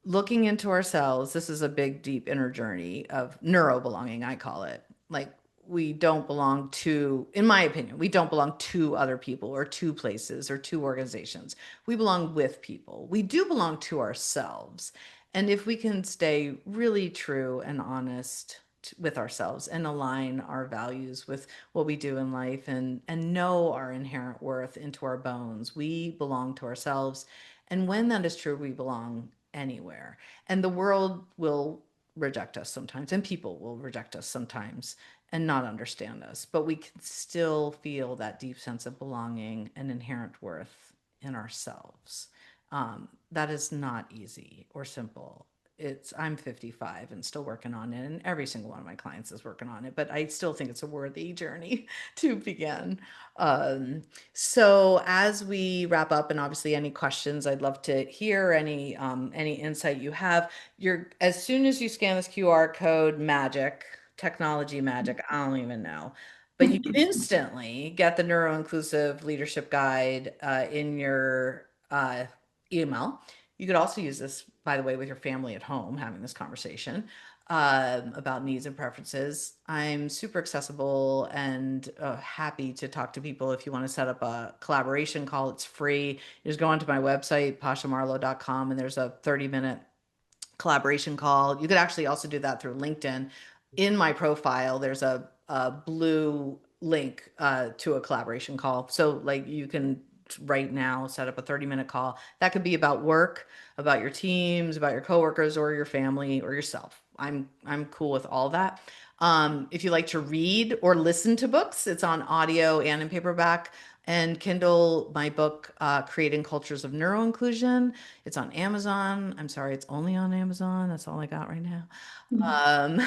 looking into ourselves. This is a big, deep inner journey of neuro belonging, I call it. Like, we don't belong to, in my opinion, we don't belong to other people or to places or to organizations. We belong with people. We do belong to ourselves. And if we can stay really true and honest with ourselves and align our values with what we do in life and know our inherent worth into our bones, we belong to ourselves. And when that is true, we belong anywhere. And the world will reject us sometimes, and people will reject us sometimes and not understand us, but we can still feel that deep sense of belonging and inherent worth in ourselves. That is not easy or simple. I'm 55 and still working on it, and every single one of my clients is working on it, but I still think it's a worthy journey to begin. So as we wrap up, and obviously any questions, I'd love to hear any insight you have. As soon as you scan this QR code, magic, technology magic, I don't even know. But you can instantly get the Neuro Inclusive Leadership Guide in your email. You could also use this, by the way, with your family at home, having this conversation about needs and preferences. I'm super accessible and happy to talk to people. If you want to set up a collaboration call, it's free. You just go onto my website, pashamarlow.com, and there's a 30-minute collaboration call. You could actually also do that through LinkedIn. In my profile, there's a blue link to a collaboration call. So like you can right now set up a 30-minute call. That could be about work, about your teams, about your coworkers or your family or yourself. I'm cool with all that. If you like to read or listen to books, it's on audio and in paperback and Kindle. My book, Creating Cultures of Neuroinclusion. It's on Amazon. I'm sorry, it's only on Amazon. That's all I got right now. Um,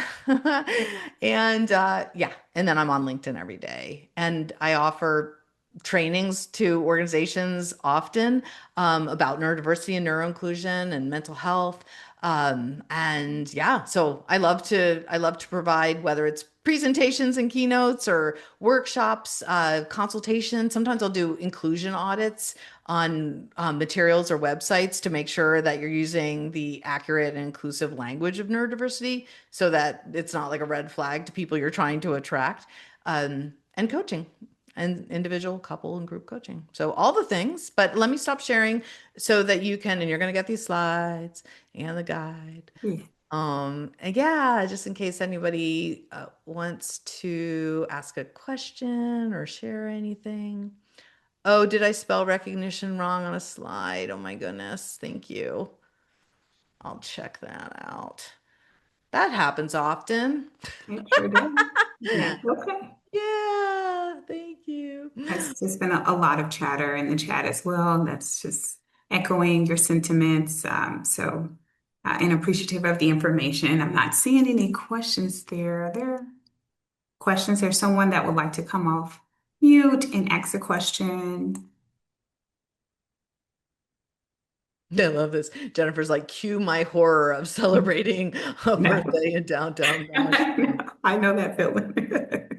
and yeah, and then I'm on LinkedIn every day. And I offer trainings to organizations often about neurodiversity and neuroinclusion and mental health. And yeah, so I love to provide, whether it's presentations and keynotes or workshops, consultation. Sometimes I'll do inclusion audits on materials or websites to make sure that you're using the accurate and inclusive language of neurodiversity so that it's not like a red flag to people you're trying to attract. And coaching and individual, couple, and group coaching. So all the things, but let me stop sharing so that you can, and you're going to get these slides and the guide. Yeah. And yeah, just in case anybody wants to ask a question or share anything. Oh, did I spell recognition wrong on a slide? Oh my goodness. Thank you. I'll check that out. That happens often. It sure does. Yeah. Okay. Yeah, thank you. It's just been a lot of chatter in the chat as well. That's just echoing your sentiments. And appreciative of the information. I'm not seeing any questions there. Are there questions? There's someone that would like to come off mute and ask a question. I love this. Jennifer's like, cue my horror of celebrating a No. birthday in downtown Nashville. I know that feeling.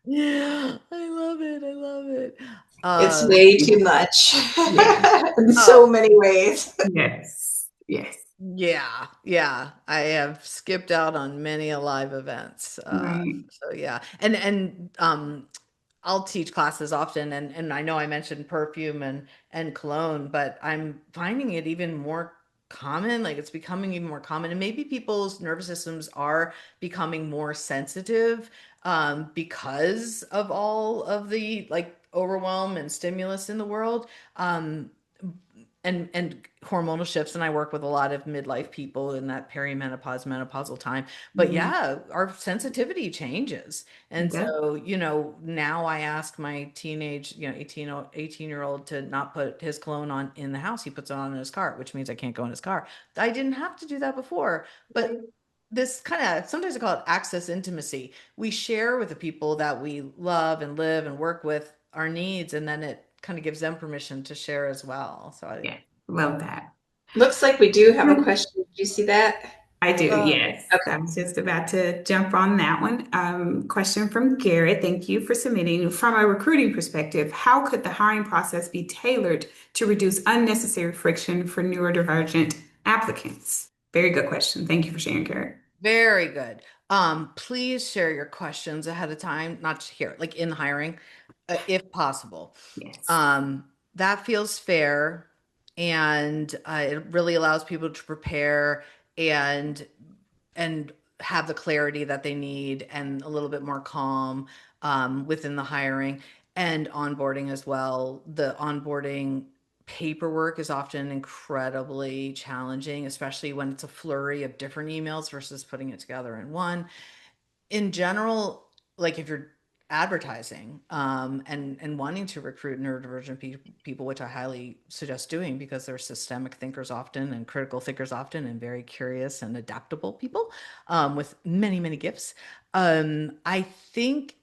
Yeah, I love it. I love it. It's Uh, way too much Yeah. in uh, so many ways. Yes. Yes. yeah, yeah. I have skipped out on many a live events. Right. So yeah. And I'll teach classes often, and I know I mentioned perfume and cologne, but I'm finding it even more common, like it's becoming even more common, and maybe people's nervous systems are becoming more sensitive because of all of the like overwhelm and stimulus in the world. And hormonal shifts, and I work with a lot of midlife people in that perimenopause menopausal time, but Mhm. yeah, our sensitivity changes. And Yeah. so now I ask my teenage 18-year-old to not put his cologne on in the house. He puts it on in his car, which means I can't go in his car. I didn't have to do that before, but this kind of, sometimes I call it access intimacy. We share with the people that we love and live and work with our needs, and then it kind of gives them permission to share as well. So Yeah. Love that. Looks like we do have a question. Did you see that? I do, uh, yes. I Okay. was just about to jump on that one. Question from Garrett. Thank you for submitting. From a recruiting perspective, how could the hiring process be tailored to reduce unnecessary friction for neurodivergent applicants? Very good question. Thank you for sharing, Garrett. very good. Please share your questions ahead of time, not here, like in hiring, if possible. Yes. Um, that feels fair, and it really allows people to prepare and and have the clarity that they need and a little bit more calm within the hiring and onboarding as well. The onboarding paperwork is often incredibly challenging, especially when it's a flurry of different emails versus putting it together in one. In general, like if you're advertising and wanting to recruit neurodivergent people, which I highly suggest doing because they're systemic thinkers often and critical thinkers often and very curious and adaptable people with many, many gifts. I think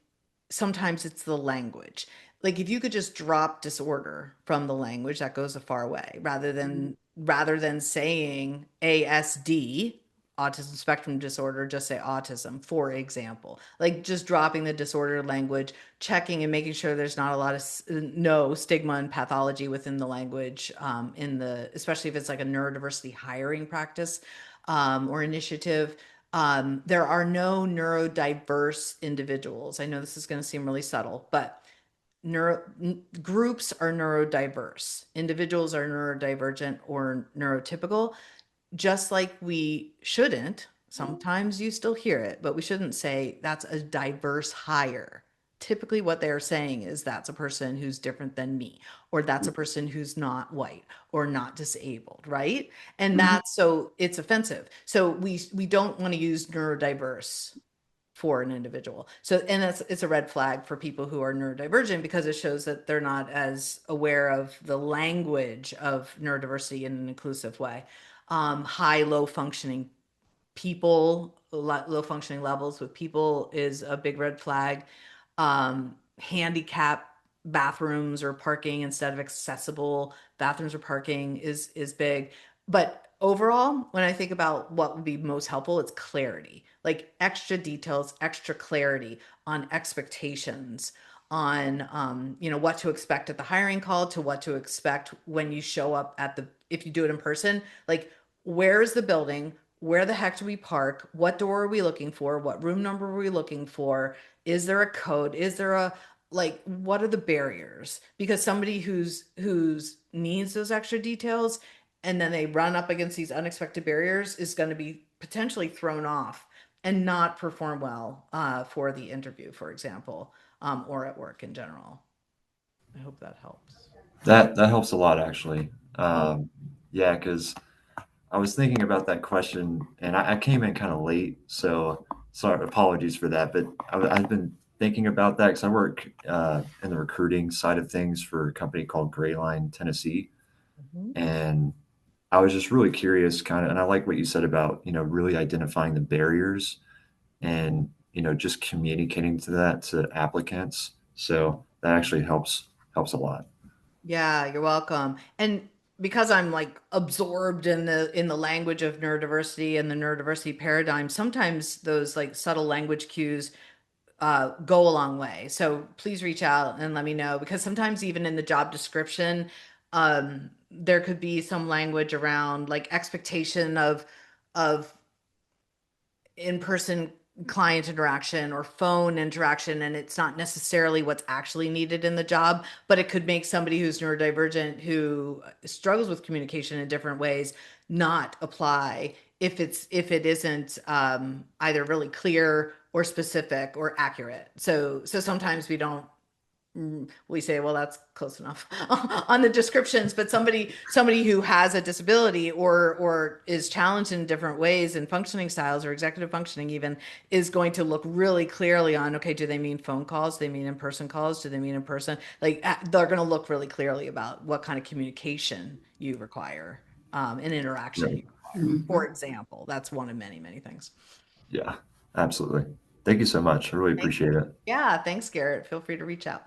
sometimes it's the language. Like if you could just drop disorder from the language, that goes a far way rather than saying ASD, autism spectrum disorder, just say autism, for example. Like just dropping the disorder language, checking and making sure there's not a lot of no stigma and pathology within the language, especially if it's like a neurodiversity hiring practice or initiative. There are no neurodiverse individuals. I know this is going to seem really subtle, but groups are neurodiverse. Individuals are neurodivergent or neurotypical, just like we shouldn't. Sometimes you still hear it, but we shouldn't say that's a diverse hire. Typically, what they're saying is that's a person who's different than me, or that's a person who's not white or not disabled, right? And Mhm. that's so it's offensive. So we don't want to use neurodiverse for an individual. So, and it's a red flag for people who are neurodivergent because it shows that they're not as aware of the language of neurodiversity in an inclusive way. High, low functioning people, low functioning levels with people is a big red flag. Handicap bathrooms or parking instead of accessible bathrooms or parking is big. But overall, when I think about what would be most helpful, it's clarity, like extra details, extra clarity on expectations, on what to expect at the hiring call to what to expect when you show up if you do it in person, like where is the building, where the heck do we park, what door are we looking for, what room number are we looking for, is there a code, is there a like what are the barriers, because somebody who's needs those extra details and then they run up against these unexpected barriers is going to be potentially thrown off and not perform well for the interview, for example, or at work in general. I hope that helps. That helps a lot actually. Yeah, because I was thinking about that question, and I came in kind of late, so sorry, apologies for that. But I've been thinking about that because I work in the recruiting side of things for a company called Grayline, Tennessee, Mhm. and I was just really curious, kind of, and I like what you said about really identifying the barriers and just communicating to that to applicants. So that actually helps a lot. Yeah, you're welcome. And because I'm like absorbed in the language of neurodiversity and the neurodiversity paradigm, sometimes those like subtle language cues go a long way. So please reach out and let me know, because sometimes even in the job description, there could be some language around like expectation of in-person client interaction or phone interaction, and it's not necessarily what's actually needed in the job, but it could make somebody who's neurodivergent who struggles with communication in different ways not apply if it isn't either really clear or specific or accurate. So sometimes we say, well, that's close enough on the descriptions, but somebody who has a disability or is challenged in different ways in functioning styles or executive functioning even is going to look really clearly on, okay, do they mean phone calls, do they mean in-person calls, do they mean in person, like they're going to look really clearly about what kind of communication you require, and interaction Right. you require, for Mhm. example. That's one of many, many things. Yeah, absolutely. Thank you so much. I really Thank appreciate it. Yeah, thanks, Garrett. Feel free to reach out.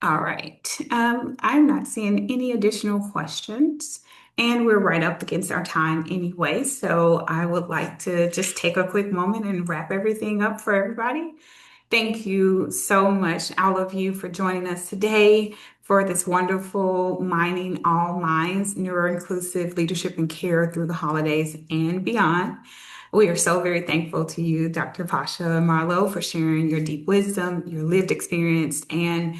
All right. I'm not seeing any additional questions, and we're right up against our time anyway. So I would like to just take a quick moment and wrap everything up for everybody. Thank you so much, all of you, for joining us today for this wonderful Mining All Minds Neuro-Inclusive Leadership and Care through the holidays and beyond. We are so very thankful to you, Dr. Pasha Marlowe, for sharing your deep wisdom, your lived experience, and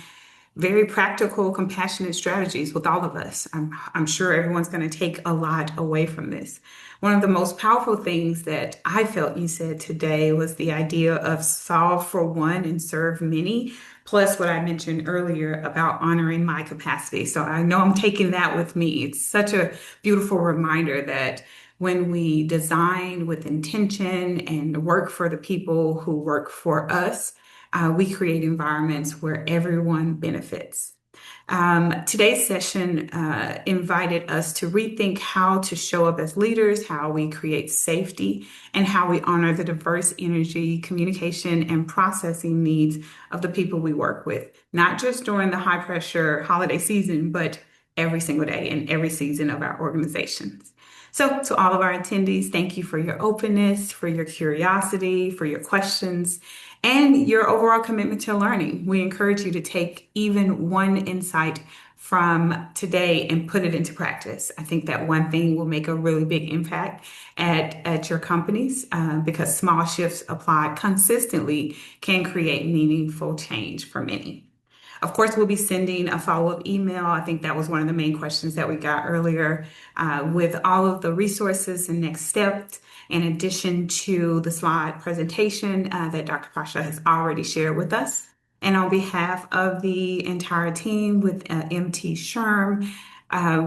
very practical, compassionate strategies with all of us. I'm sure everyone's going to take a lot away from this. One of the most powerful things that I felt you said today was the idea of solve for one and serve many. plus what I mentioned earlier about honoring my capacity. So I know I'm taking that with me. It's such a beautiful reminder that when we design with intention and work for the people who work for us, we create environments where everyone benefits. Today's session invited us to rethink how to show up as leaders, how we create safety, and how we honor the diverse energy, communication, and processing needs of the people we work with, not just during the high pressure holiday season, but every single day in every season of our organizations. So, to all of our attendees, thank you for your openness, for your curiosity, for your questions, and your overall commitment to learning. We encourage you to take even one insight from today and put it into practice. I think that one thing will make a really big impact at your companies because small shifts applied consistently can create meaningful change for many. Of course, we'll be sending a follow-up email. I think that was one of the main questions that we got earlier with all of the resources and next steps, in addition to the slide presentation that Dr. Pasha has already shared with us. And on behalf of the entire team with MT Sherm,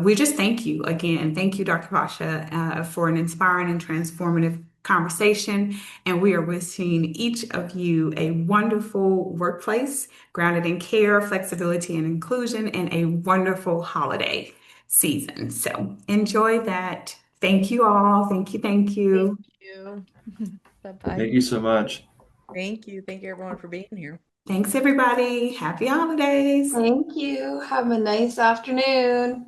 we just thank you again. Thank you, Dr. Pasha, for an inspiring and transformative conversation. And we are wishing each of you a wonderful workplace grounded in care, flexibility, and inclusion, and a wonderful holiday season. So enjoy that. Thank you all. Thank you. Thank Thank you. you. Bye-bye. Thank you so much. Thank you. Thank you everyone for being here. Thanks, everybody. Happy holidays. Thank you. Have a nice afternoon.